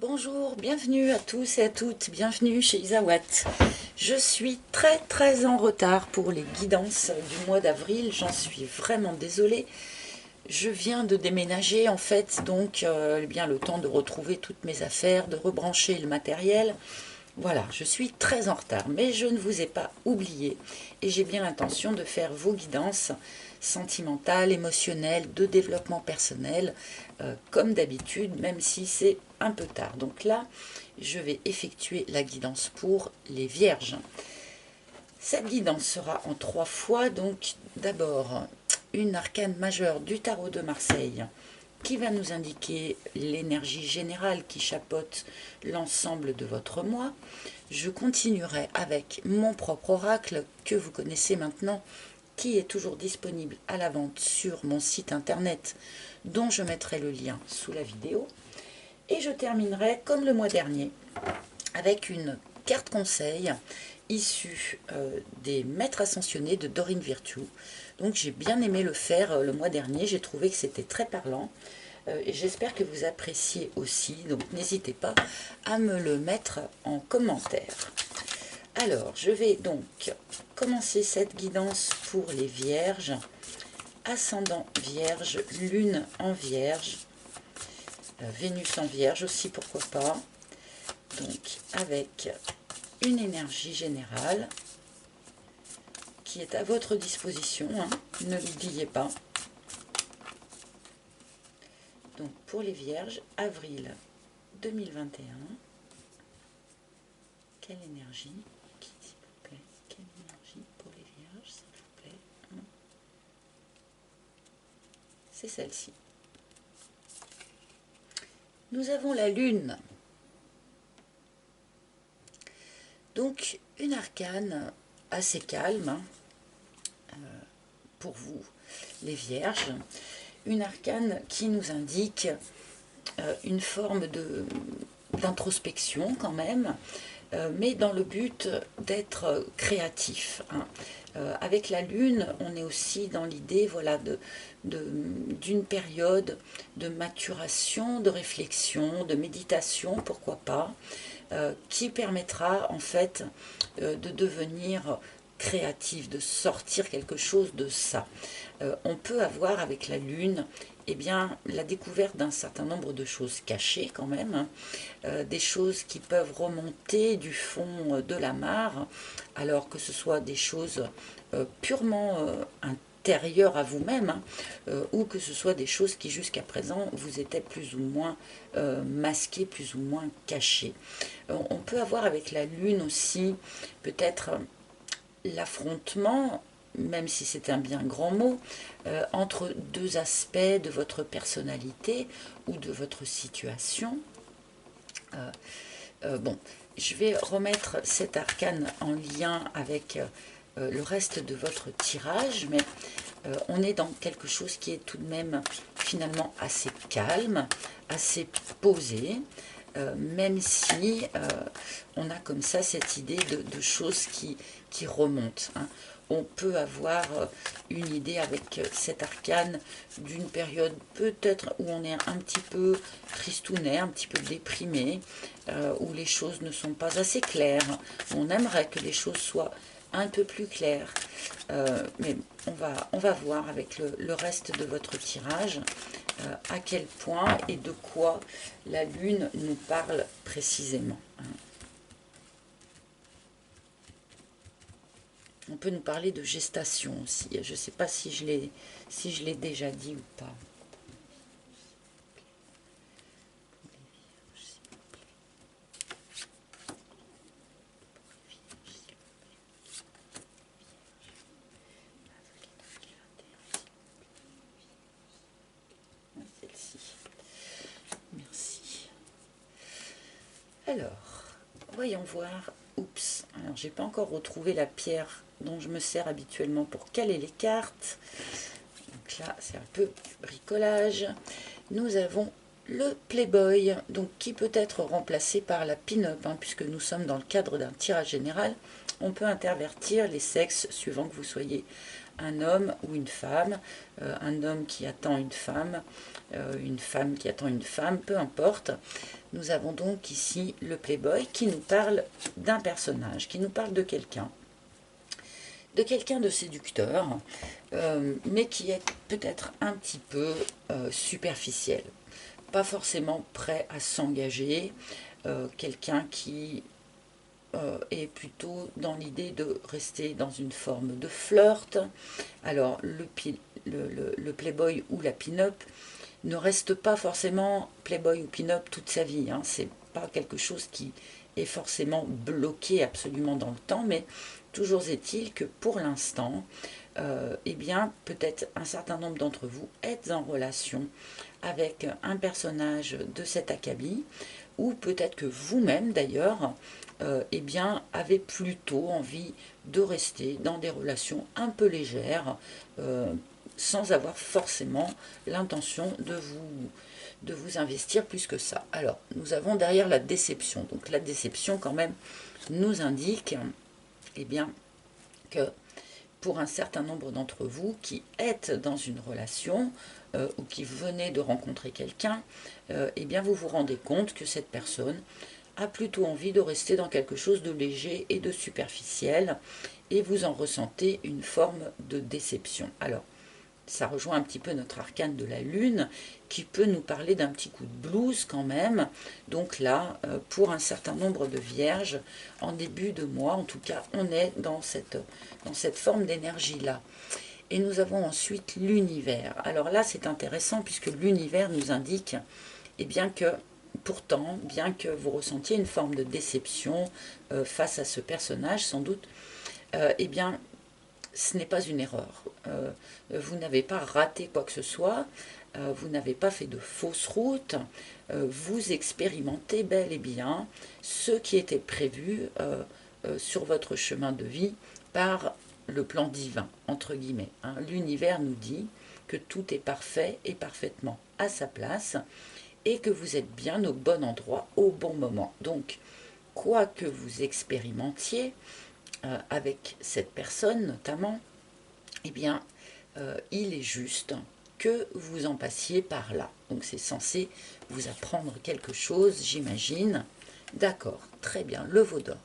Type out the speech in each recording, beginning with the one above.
Bonjour, bienvenue à tous et à toutes, bienvenue chez Isawat. Je suis très en retard pour les guidances du mois d'avril, j'en suis vraiment désolée. Je viens de déménager en fait, donc bien le temps de retrouver toutes mes affaires, de rebrancher le matériel. Voilà, je suis très en retard, mais je ne vous ai pas oublié et j'ai bien l'intention de faire vos guidances sentimentales, émotionnelles, de développement personnel, comme d'habitude, même si c'est un peu tard. Donc là, je vais effectuer la guidance pour les vierges. Cette guidance sera en 3 fois, donc d'abord une arcane majeure du tarot de Marseille qui va nous indiquer l'énergie générale qui chapeaute l'ensemble de votre mois. Je continuerai avec mon propre oracle que vous connaissez maintenant, qui est toujours disponible à la vente sur mon site internet, dont je mettrai le lien sous la vidéo. Et je terminerai, comme le mois dernier, avec une carte conseil issue des maîtres ascensionnés de Dorine Virtue. Donc j'ai bien aimé le faire le mois dernier, j'ai trouvé que c'était très parlant. Et j'espère que vous appréciez aussi, donc n'hésitez pas à me le mettre en commentaire. Alors, je vais donc commencer cette guidance pour les vierges, ascendant vierge, lune en vierge, Vénus en vierge aussi, pourquoi pas. Donc, avec une énergie générale qui est à votre disposition, hein, ne l'oubliez pas. Donc, pour les vierges, avril 2021, quelle énergie, s'il vous plaît, quelle énergie pour les vierges, s'il vous plaît. C'est celle-ci. Nous avons la lune. Donc, une arcane assez calme pour vous, les vierges. Une arcane qui nous indique une forme d'introspection quand même, mais dans le but d'être créatif. Hein. Avec la lune, on est aussi dans l'idée voilà, d'une période de maturation, de réflexion, de méditation, pourquoi pas, qui permettra en fait de devenir créatif, de sortir quelque chose de ça. On peut avoir avec la lune eh bien, la découverte d'un certain nombre de choses cachées quand même, hein, des choses qui peuvent remonter du fond de la mare, alors que ce soit des choses purement intérieures à vous-même, hein, ou que ce soit des choses qui jusqu'à présent vous étaient plus ou moins masquées, plus ou moins cachées. On peut avoir avec la lune aussi peut-être l'affrontement, même si c'est un bien grand mot, entre deux aspects de votre personnalité ou de votre situation. Bon, je vais remettre cet arcane en lien avec le reste de votre tirage, mais on est dans quelque chose qui est tout de même finalement assez calme, assez posé, même si on a comme ça cette idée de choses qui remontent. Hein. On peut avoir une idée avec cet arcane d'une période peut-être où on est un petit peu tristounet, un petit peu déprimé, où les choses ne sont pas assez claires. On aimerait que les choses soient un peu plus claires. Mais on va voir avec le reste de votre tirage à quel point et de quoi la lune nous parle précisément. Hein. On peut nous parler de gestation aussi. Je ne sais pas si je l'ai déjà dit ou pas. Celle-ci. Merci. Alors, voyons voir. Oups, alors j'ai pas encore retrouvé la pierre dont je me sers habituellement pour caler les cartes. Donc là, c'est un peu bricolage. Nous avons le Playboy, donc qui peut être remplacé par la pin-up, hein, puisque nous sommes dans le cadre d'un tirage général. On peut intervertir les sexes suivant que vous soyez un homme ou un homme qui attend une femme qui attend une femme, peu importe. Nous avons donc ici le Playboy qui nous parle d'un personnage, qui nous parle de quelqu'un de séducteur, mais qui est peut-être un petit peu superficiel, pas forcément prêt à s'engager, quelqu'un qui est plutôt dans l'idée de rester dans une forme de flirt. Alors le Playboy ou la pin-up ne reste pas forcément Playboy ou pin-up toute sa vie, hein. C'est pas quelque chose qui est forcément bloqué absolument dans le temps, mais toujours est-il que pour l'instant, eh bien, peut-être un certain nombre d'entre vous êtes en relation avec un personnage de cet acabit, ou peut-être que vous-même d'ailleurs, eh bien, avez plutôt envie de rester dans des relations un peu légères, sans avoir forcément l'intention de vous investir plus que ça. Alors, nous avons derrière la déception. Donc la déception quand même nous indique, eh bien, que pour un certain nombre d'entre vous qui êtes dans une relation ou qui venez de rencontrer quelqu'un, eh bien vous vous rendez compte que cette personne a plutôt envie de rester dans quelque chose de léger et de superficiel, et vous en ressentez une forme de déception. Alors, ça rejoint un petit peu notre arcane de la lune, qui peut nous parler d'un petit coup de blues quand même. Donc là, pour un certain nombre de vierges, en début de mois, en tout cas, on est dans cette forme d'énergie-là. Et nous avons ensuite l'univers. Alors là, c'est intéressant, puisque l'univers nous indique, eh bien que, pourtant, bien que vous ressentiez une forme de déception face à ce personnage, sans doute, eh bien, ce n'est pas une erreur. Vous n'avez pas raté quoi que ce soit, vous n'avez pas fait de fausses routes, vous expérimentez bel et bien ce qui était prévu sur votre chemin de vie par le plan divin, entre guillemets, hein. L'univers nous dit que tout est parfait et parfaitement à sa place, et que vous êtes bien au bon endroit au bon moment. Donc, quoi que vous expérimentiez, avec cette personne notamment, eh bien, il est juste que vous en passiez par là. Donc c'est censé vous apprendre quelque chose, j'imagine. D'accord, très bien, le veau d'or.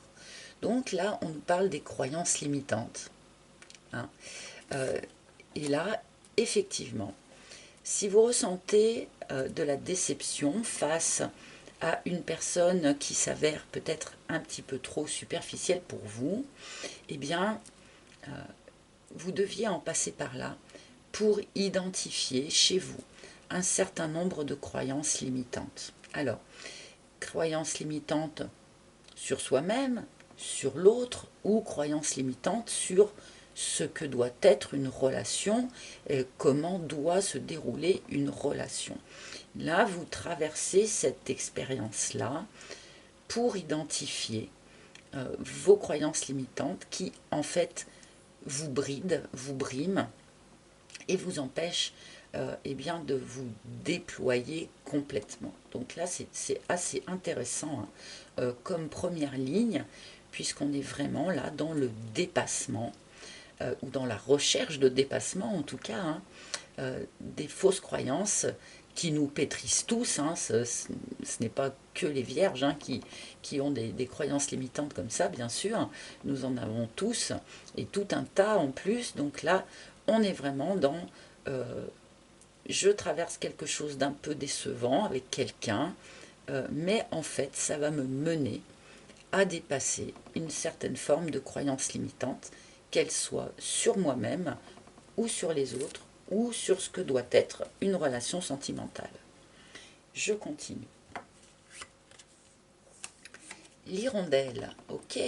Donc là, on nous parle des croyances limitantes, hein. Et là, effectivement, si vous ressentez de la déception face à une personne qui s'avère peut-être un petit peu trop superficielle pour vous, eh bien, vous deviez en passer par là pour identifier chez vous un certain nombre de croyances limitantes. Alors, croyances limitantes sur soi-même, sur l'autre, ou croyances limitantes sur ce que doit être une relation, et comment doit se dérouler une relation. Là, vous traversez cette expérience-là pour identifier vos croyances limitantes qui, en fait, vous brident, vous briment et vous empêchent eh bien, de vous déployer complètement. Donc là, c'est assez intéressant, hein, comme première ligne, puisqu'on est vraiment là dans le dépassement, ou dans la recherche de dépassement en tout cas, hein, des fausses croyances qui nous pétrissent tous, hein. Ce n'est pas que les vierges, hein, qui ont des croyances limitantes comme ça, bien sûr, nous en avons tous, et tout un tas en plus. Donc là, on est vraiment dans je traverse quelque chose d'un peu décevant avec quelqu'un, mais en fait, ça va me mener à dépasser une certaine forme de croyance limitante, qu'elle soit sur moi-même ou sur les autres, ou sur ce que doit être une relation sentimentale. Je continue. L'hirondelle, ok.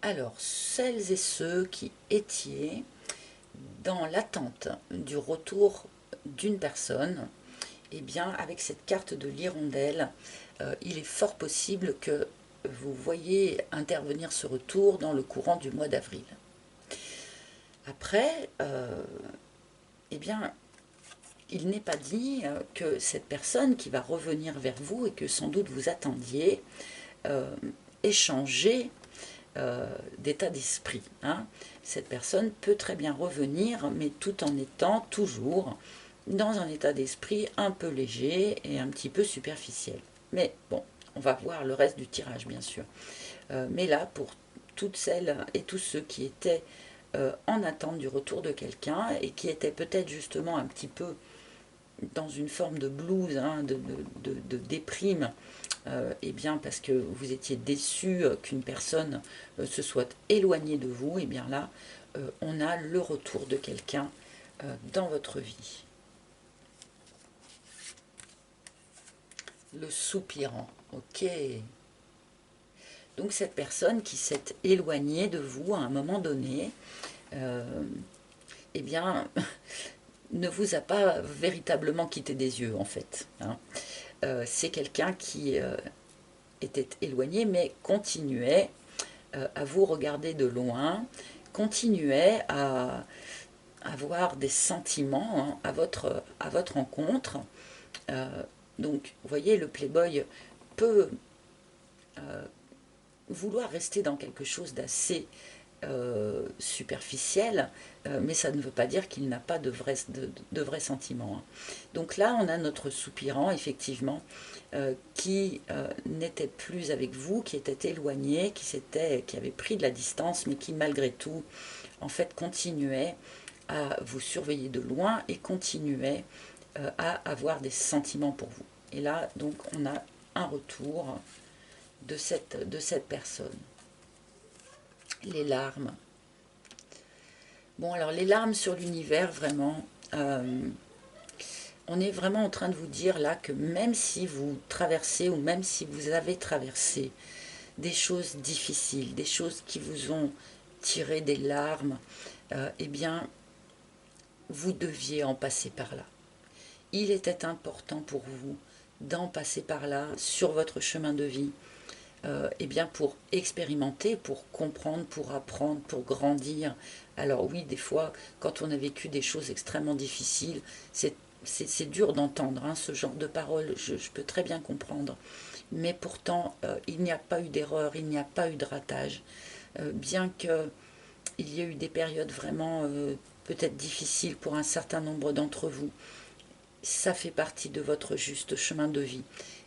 Alors, celles et ceux qui étiez dans l'attente du retour d'une personne, eh bien, avec cette carte de l'hirondelle, il est fort possible que vous voyez intervenir ce retour dans le courant du mois d'avril. Après, eh bien, il n'est pas dit que cette personne qui va revenir vers vous et que sans doute vous attendiez, échanger d'état d'esprit. Hein. Cette personne peut très bien revenir, mais tout en étant toujours dans un état d'esprit un peu léger et un petit peu superficiel. Mais bon, on va voir le reste du tirage, bien sûr. Mais là, pour toutes celles et tous ceux qui étaient en attente du retour de quelqu'un et qui étaient peut-être justement un petit peu dans une forme de blues, hein, de déprime, eh bien parce que vous étiez déçu qu'une personne se soit éloignée de vous, et bien là, on a le retour de quelqu'un dans votre vie. Le soupirant, ok. Donc cette personne qui s'est éloignée de vous à un moment donné, eh bien, ne vous a pas véritablement quitté des yeux, en fait. Hein. C'est quelqu'un qui était éloigné, mais continuait à vous regarder de loin, continuait à avoir des sentiments hein, à votre rencontre. Donc, vous voyez, le playboy peut vouloir rester dans quelque chose d'assez superficiel, mais ça ne veut pas dire qu'il n'a pas de vrais sentiments. Hein. Donc là, on a notre soupirant, effectivement, qui n'était plus avec vous, qui était éloigné, qui avait pris de la distance, mais qui malgré tout, en fait, continuait à vous surveiller de loin et continuait à avoir des sentiments pour vous. Et là, donc, on a un retour de cette personne. Les larmes. Bon, alors les larmes sur l'univers, vraiment, on est vraiment en train de vous dire là que même si vous traversez ou même si vous avez traversé des choses difficiles, des choses qui vous ont tiré des larmes, eh bien, vous deviez en passer par là. Il était important pour vous d'en passer par là sur votre chemin de vie, eh bien pour expérimenter, pour comprendre, pour apprendre, pour grandir. Alors oui, des fois, quand on a vécu des choses extrêmement difficiles, c'est dur d'entendre hein, ce genre de paroles, je peux très bien comprendre. Mais pourtant, il n'y a pas eu d'erreur, il n'y a pas eu de ratage. Bien qu'il y ait eu des périodes vraiment peut-être difficiles pour un certain nombre d'entre vous, ça fait partie de votre juste chemin de vie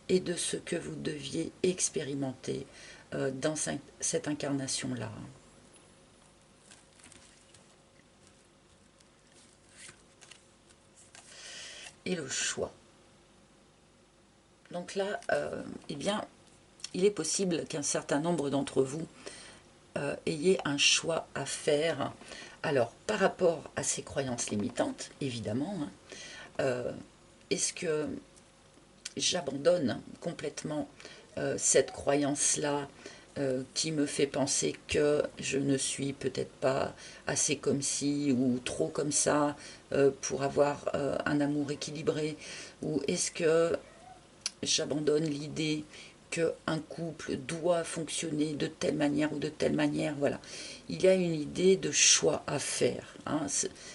et de ce que vous deviez expérimenter dans cette incarnation-là. Et le choix. Donc là, eh bien, il est possible qu'un certain nombre d'entre vous ayez un choix à faire. Alors, par rapport à ces croyances limitantes, évidemment, hein, est-ce que j'abandonne complètement cette croyance-là qui me fait penser que je ne suis peut-être pas assez comme ci ou trop comme ça pour avoir un amour équilibré, ou est-ce que j'abandonne l'idée qu'un couple doit fonctionner de telle manière ou de telle manière. Voilà. Il y a une idée de choix à faire. Hein.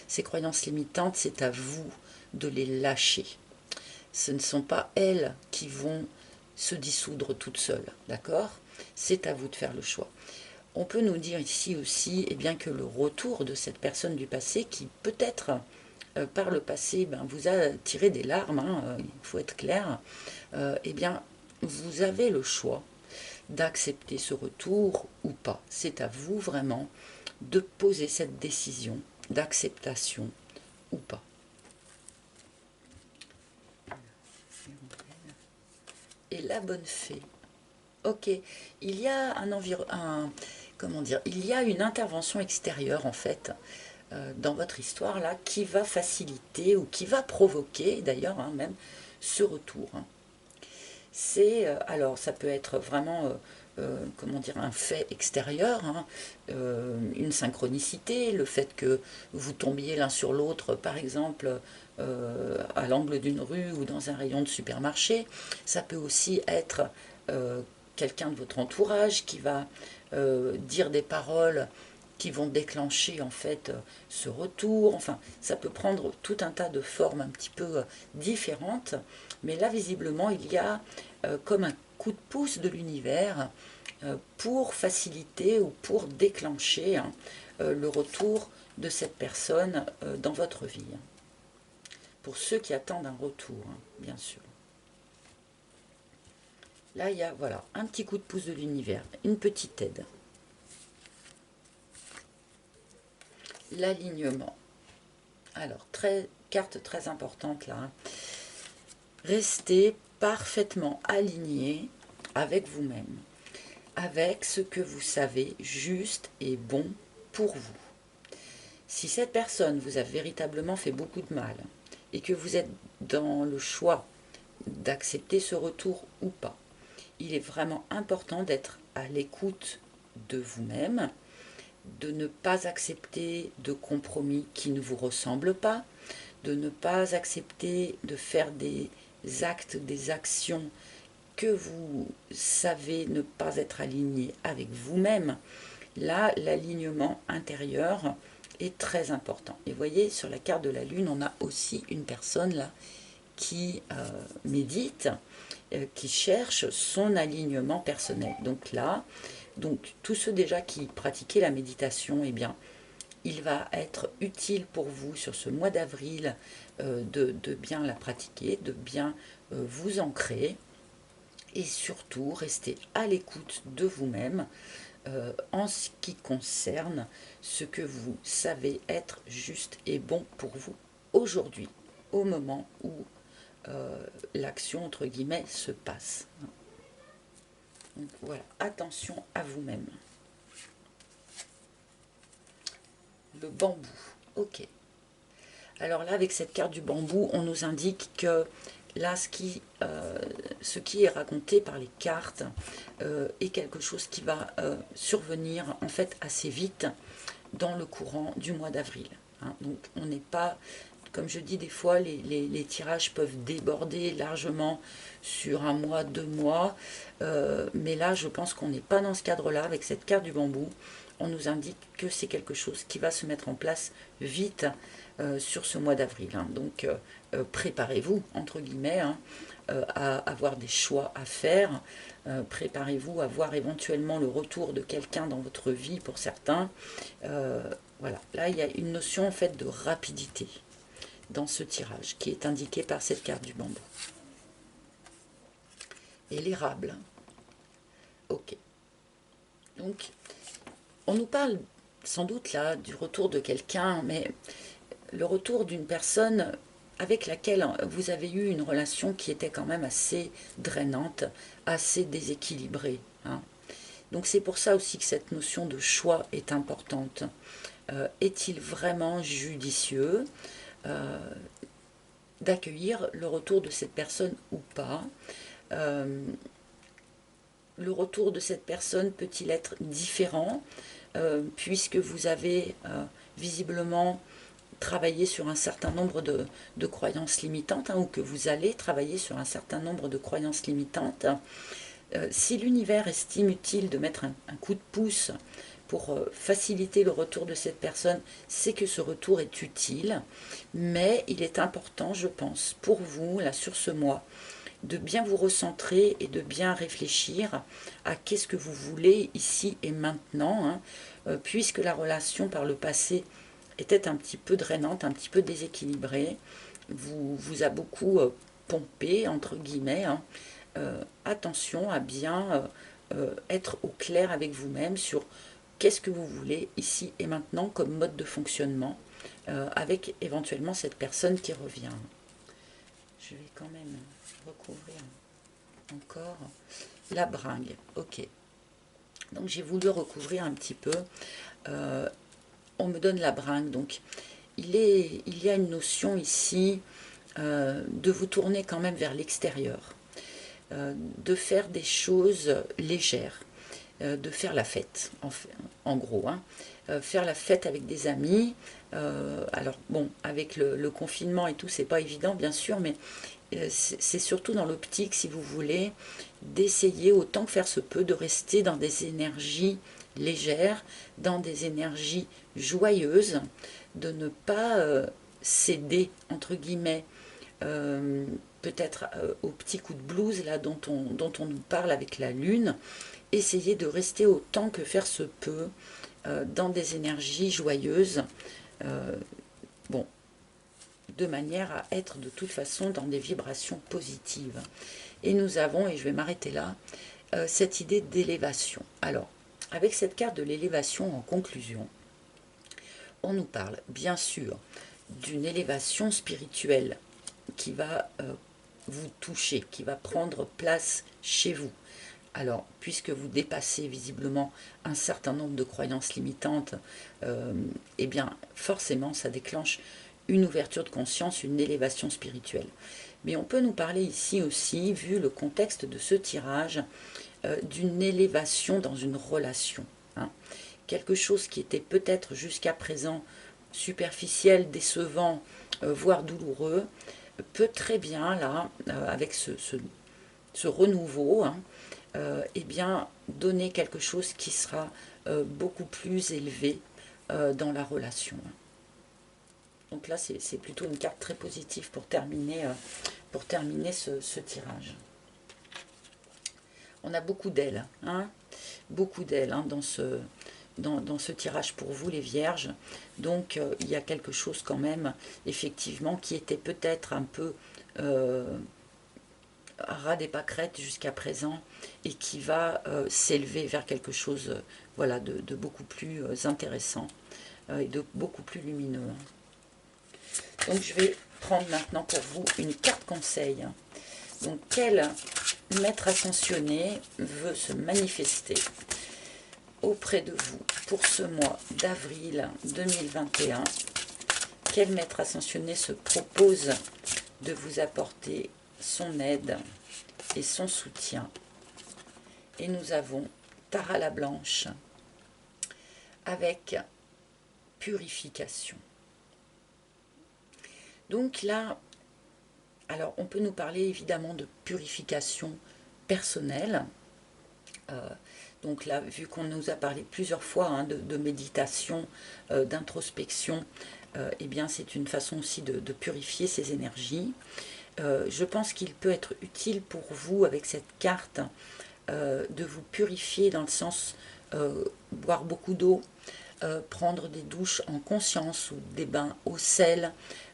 Ces croyances limitantes, c'est à vous de les lâcher. Ce ne sont pas elles qui vont se dissoudre toutes seules, d'accord? C'est à vous de faire le choix. On peut nous dire ici aussi eh bien, que le retour de cette personne du passé, qui peut-être par le passé vous a tiré des larmes, hein, il faut être clair, eh bien, vous avez le choix d'accepter ce retour ou pas. C'est à vous vraiment de poser cette décision d'acceptation ou pas. Et la bonne fée. Ok, il y a comment dire, il y a une intervention extérieure en fait dans votre histoire là qui va faciliter ou qui va provoquer d'ailleurs hein, même ce retour. Hein. C'est alors ça peut être vraiment comment dire un fait extérieur, hein, une synchronicité, le fait que vous tombiez l'un sur l'autre par exemple à l'angle d'une rue ou dans un rayon de supermarché. Ça peut aussi être quelqu'un de votre entourage qui va dire des paroles qui vont déclencher en fait ce retour. Enfin, ça peut prendre tout un tas de formes un petit peu différentes, mais là visiblement il y a comme un coup de pouce de l'univers pour faciliter ou pour déclencher le retour de cette personne dans votre vie. Pour ceux qui attendent un retour, bien sûr. Là, il y a voilà, un petit coup de pouce de l'univers, une petite aide. L'alignement. Alors, carte très importante là. Restez parfaitement aligné avec vous-même, avec ce que vous savez juste et bon pour vous. Si cette personne vous a véritablement fait beaucoup de mal et que vous êtes dans le choix d'accepter ce retour ou pas, il est vraiment important d'être à l'écoute de vous-même, de ne pas accepter de compromis qui ne vous ressemblent pas, de ne pas accepter de faire des actes, des actions que vous savez ne pas être alignés avec vous-même. Là, l'alignement intérieur est très important. Et vous voyez, sur la carte de la Lune, on a aussi une personne là qui médite, qui cherche son alignement personnel. Donc là, tous ceux déjà qui pratiquaient la méditation, eh bien, il va être utile pour vous sur ce mois d'avril de bien la pratiquer, de bien vous ancrer et surtout rester à l'écoute de vous-même en ce qui concerne ce que vous savez être juste et bon pour vous aujourd'hui, au moment où l'action entre guillemets se passe. Donc voilà, attention à vous-même. Le bambou, ok. Alors là, avec cette carte du bambou, on nous indique que là, ce qui est raconté par les cartes est quelque chose qui va survenir en fait assez vite dans le courant du mois d'avril. Donc on n'est pas, comme je dis des fois, les tirages peuvent déborder largement sur un mois, 2 mois, mais là je pense qu'on n'est pas dans ce cadre-là. Avec cette carte du bambou, on nous indique que c'est quelque chose qui va se mettre en place vite sur ce mois d'avril. Donc préparez-vous, entre guillemets, à avoir des choix à faire. Préparez-vous à voir éventuellement le retour de quelqu'un dans votre vie pour certains. Voilà, là il y a une notion en fait de rapidité dans ce tirage qui est indiqué par cette carte du bambou. Et l'érable. Ok. Donc, on nous parle sans doute là du retour de quelqu'un, mais le retour d'une personne avec laquelle vous avez eu une relation qui était quand même assez drainante, assez déséquilibrée. Donc c'est pour ça aussi que cette notion de choix est importante. Est-il vraiment judicieux d'accueillir le retour de cette personne ou pas? Le retour de cette personne peut-il être différent puisque vous avez visiblement travaillé sur un certain nombre de croyances limitantes, ou que vous allez travailler sur un certain nombre de croyances limitantes. Si l'univers estime utile de mettre un coup de pouce pour faciliter le retour de cette personne, c'est que ce retour est utile, mais il est important, je pense, pour vous, là, sur ce mois, de bien vous recentrer et de bien réfléchir à qu'est-ce que vous voulez ici et maintenant, puisque la relation par le passé était un petit peu drainante, un petit peu déséquilibrée, vous a beaucoup pompé, entre guillemets. Attention à bien être au clair avec vous-même sur qu'est-ce que vous voulez ici et maintenant comme mode de fonctionnement, avec éventuellement cette personne qui revient. Je vais quand même recouvrir encore la bringue. Ok. Donc j'ai voulu recouvrir un petit peu. On me donne la bringue. Donc il y a une notion ici de vous tourner quand même vers l'extérieur. De faire des choses légères. De faire la fête, en gros. Faire la fête avec des amis. Alors bon, avec le confinement et tout, c'est pas évident bien sûr, mais c'est surtout dans l'optique, si vous voulez, d'essayer autant que faire se peut de rester dans des énergies légères, dans des énergies joyeuses, de ne pas céder, entre guillemets, peut-être au petit coup de blues là dont on nous parle avec la lune. Essayez de rester autant que faire se peut dans des énergies joyeuses, bon, de manière à être de toute façon dans des vibrations positives. Et nous avons, et je vais m'arrêter là, cette idée d'élévation. Alors, avec cette carte de l'élévation en conclusion, on nous parle bien sûr d'une élévation spirituelle qui va vous toucher, qui va prendre place chez vous. Alors, puisque vous dépassez visiblement un certain nombre de croyances limitantes, eh bien, forcément, ça déclenche une ouverture de conscience, une élévation spirituelle. Mais on peut nous parler ici aussi, vu le contexte de ce tirage, d'une élévation dans une relation. Hein. Quelque chose qui était peut-être jusqu'à présent superficiel, décevant, voire douloureux, peut très bien, là, avec ce renouveau, hein, eh bien, donner quelque chose qui sera beaucoup plus élevé dans la relation. Donc là, c'est plutôt une carte très positive pour terminer ce tirage. On a beaucoup d'ailes, hein, beaucoup d'ailes hein, dans ce tirage pour vous, les Vierges. Donc, il y a quelque chose quand même, effectivement, qui était peut-être un peu ras des pâquerettes jusqu'à présent et qui va s'élever vers quelque chose voilà, de beaucoup plus intéressant et de beaucoup plus lumineux. Donc je vais prendre maintenant pour vous une carte conseil. Donc quel maître ascensionné veut se manifester auprès de vous pour ce mois d'avril 2021? Quel maître ascensionné se propose de vous apporter son aide et son soutien? Et nous avons Tara la Blanche avec purification. Donc là, alors on peut nous parler évidemment de purification personnelle. Donc là, vu qu'on nous a parlé plusieurs fois hein, de méditation, d'introspection, eh bien c'est une façon aussi de purifier ces énergies. Je pense qu'il peut être utile pour vous, avec cette carte, de vous purifier dans le sens boire beaucoup d'eau, prendre des douches en conscience ou des bains au sel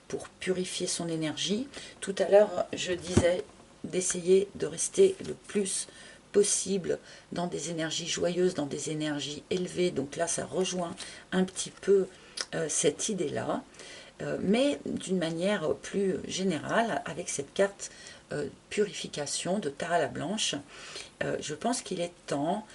pour purifier son énergie. Tout à l'heure, je disais d'essayer de rester le plus possible dans des énergies joyeuses, dans des énergies élevées. Donc là, ça rejoint un petit peu cette idée-là, mais d'une manière plus générale, avec cette carte purification de Tara la Blanche, je pense qu'il est temps,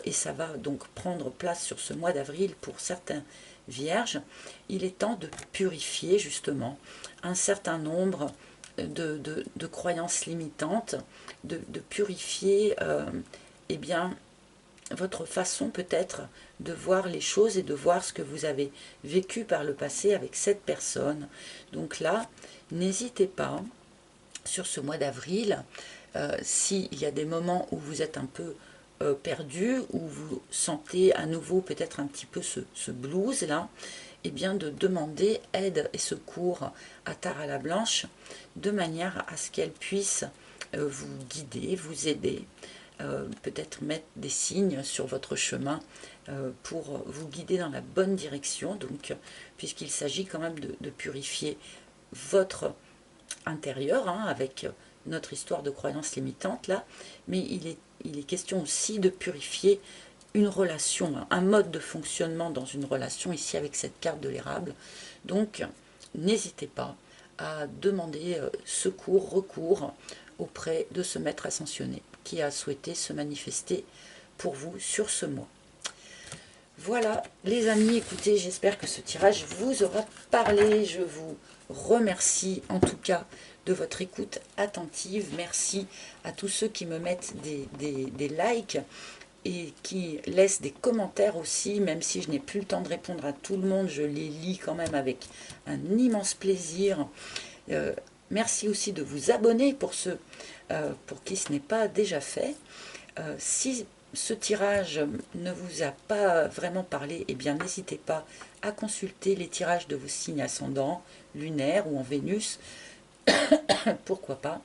et ça va donc prendre place sur ce mois d'avril pour certains Vierges, il est temps de purifier justement un certain nombre de croyances limitantes, de purifier eh bien, votre façon peut-être de voir les choses et de voir ce que vous avez vécu par le passé avec cette personne. Donc là, n'hésitez pas, sur ce mois d'avril, s'il y a des moments où vous êtes un peu perdu, où vous sentez à nouveau peut-être un petit peu ce blues là, et bien de demander aide et secours à Tara la Blanche, de manière à ce qu'elle puisse vous guider, vous aider, peut-être mettre des signes sur votre chemin pour vous guider dans la bonne direction, donc puisqu'il s'agit quand même de purifier votre intérieur, hein, avec notre histoire de croyances limitantes là, mais il est question aussi de purifier une relation, un mode de fonctionnement dans une relation, ici avec cette carte de l'érable. Donc n'hésitez pas à demander secours, recours auprès de ce maître ascensionné qui a souhaité se manifester pour vous sur ce mois. Voilà les amis, écoutez, j'espère que ce tirage vous aura parlé. Je vous remercie en tout cas de votre écoute attentive. Merci à tous ceux qui me mettent des likes et qui laissent des commentaires aussi, même si je n'ai plus le temps de répondre à tout le monde, je les lis quand même avec un immense plaisir. Merci aussi de vous abonner pour ceux pour qui ce n'est pas déjà fait. Si ce tirage ne vous a pas vraiment parlé, eh bien n'hésitez pas à consulter les tirages de vos signes ascendants, lunaires ou en Vénus, pourquoi pas.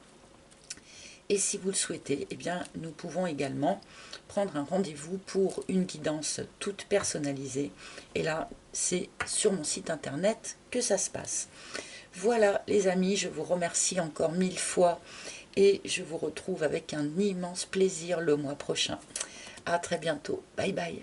Et si vous le souhaitez, eh bien, nous pouvons également prendre un rendez-vous pour une guidance toute personnalisée. Et là, c'est sur mon site internet que ça se passe. Voilà les amis, je vous remercie encore 1000 fois et je vous retrouve avec un immense plaisir le mois prochain. À très bientôt. Bye bye.